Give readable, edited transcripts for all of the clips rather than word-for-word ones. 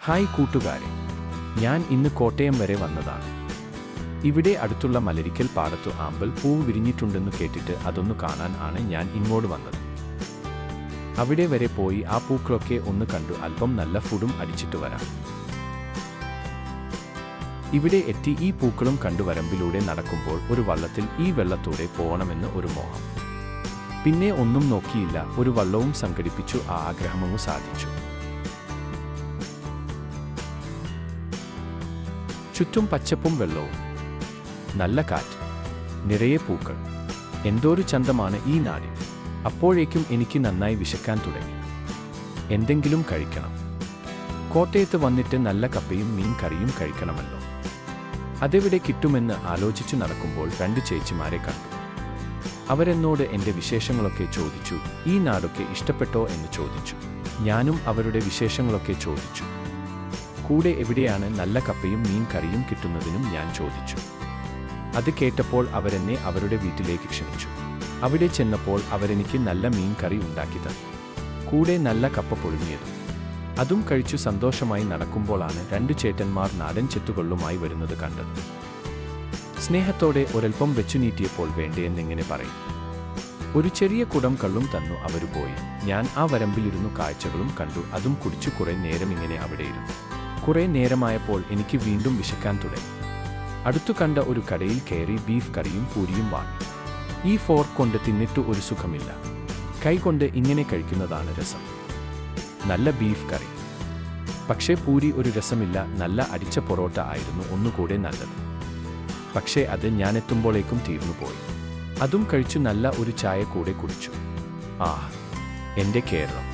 Hi കൂട്ടുകാരെ, ഞാൻ ഇന്ന് കോട്ടയം വരെ വന്നതാണ്. ഇവിടെ അടുത്തുള്ള മലരിക്കൽ പാടത്തു ആമ്പൽ പൂവ് വിരിഞ്ഞിട്ടുണ്ടെന്ന് കേട്ടിട്ട് അതൊന്നു കാണാൻ ആണ് ഞാൻ ഇങ്ങോട്ട് വന്നത്. അവിടെ വരെ പോയി ആ പൂക്കളൊക്കെ ഒന്ന് കണ്ടു അല്പം നല്ല ഫുഡും അടിച്ചിട്ട് വരാം. ഇവിടെ എത്തി ഈ പൂക്കളും കണ്ടു വരമ്പിലൂടെ നടക്കുമ്പോൾ ഒരു വള്ളത്തിൽ ഈ വെള്ളത്തൂടെ പോകണമെന്ന് ഒരു മോഹം. പിന്നെ ഒന്നും നോക്കിയില്ല, ഒരു വള്ളവും സംഘടിപ്പിച്ചു. ആ ആഗ്രഹമങ്ങു സാധിച്ചു. ചുറ്റും പച്ചപ്പും വെള്ളവും, നല്ല കാറ്റ്, നിറയെ പൂക്കൾ. എന്തോരു ചന്തമാണ് ഈ നാടിൽ. അപ്പോഴേക്കും എനിക്ക് നന്നായി വിശക്കാൻ തുടങ്ങി. എന്തെങ്കിലും കഴിക്കണം. കോട്ടയത്ത് വന്നിട്ട് നല്ല കപ്പയും മീൻ കറിയും കഴിക്കണമല്ലോ. അതെവിടെ കിട്ടുമെന്ന് ആലോചിച്ചു നടക്കുമ്പോൾ രണ്ട് ചേച്ചിമാരെ കണ്ടു. അവരെന്നോട് എൻ്റെ വിശേഷങ്ങളൊക്കെ ചോദിച്ചു. ഈ നാടൊക്കെ ഇഷ്ടപ്പെട്ടോ എന്ന് ചോദിച്ചു. ഞാനും അവരുടെ വിശേഷങ്ങളൊക്കെ ചോദിച്ചു. കൂടെ എവിടെയാണ് നല്ല കപ്പയും മീൻ കറിയും കിട്ടുന്നതിനും ഞാൻ ചോദിച്ചു. അത് കേട്ടപ്പോൾ അവരെന്നെ അവരുടെ വീട്ടിലേക്ക് ക്ഷണിച്ചു. അവിടെ ചെന്നപ്പോൾ അവരെനിക്ക് നല്ല മീൻ കറി ഉണ്ടാക്കി തന്നു. കൂടെ നല്ല കപ്പ പുഴുങ്ങിയതും. അതും കഴിച്ചു സന്തോഷമായി നടക്കുമ്പോഴാണ് രണ്ടു ചേട്ടന്മാർ നാടൻ ചെത്തുകൊള്ളുമായി വരുന്നത് കണ്ടത്. സ്നേഹത്തോടെ ഒരൽപ്പം വെച്ചു നീട്ടിയപ്പോൾ വേണ്ടേയെന്നെങ്ങനെ പറയും. ഒരു ചെറിയ കുടം കള്ളും തന്നു. അവരു പോയി. ഞാൻ ആ വരമ്പിലിരുന്നു കാഴ്ചകളും കണ്ടു. അതും കുടിച്ചു കുറെ നേരം ഇങ്ങനെ അവിടെയിരുന്നു. കുറെ നേരമായപ്പോൾ എനിക്ക് വീണ്ടും വിശക്കാൻ തുടങ്ങി. അടുത്തു കണ്ട ഒരു കടയിൽ കയറി ബീഫ് കറിയും പൂരിയും വാങ്ങി. ഈ ഫോർക്ക് കൊണ്ട് തിന്നിട്ടു ഒരു സുഖമില്ല. കൈകൊണ്ട് ഇങ്ങനെ കഴിക്കുന്നതാണ് രസം. നല്ല ബീഫ് കറി. പക്ഷേ പൂരി ഒരു രസമില്ല. നല്ല അടിച്ച പൊറോട്ട ആയിരുന്നു ഒന്നുകൂടെ നല്ലത്. പക്ഷേ അത് ഞാനെത്തുമ്പോഴേക്കും തീർന്നുപോയി. അതും കഴിച്ചു നല്ല ഒരു ചായ കൂടെ കുടിച്ചു. എൻ്റെ കേരളം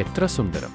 എത്ര സുന്ദരം!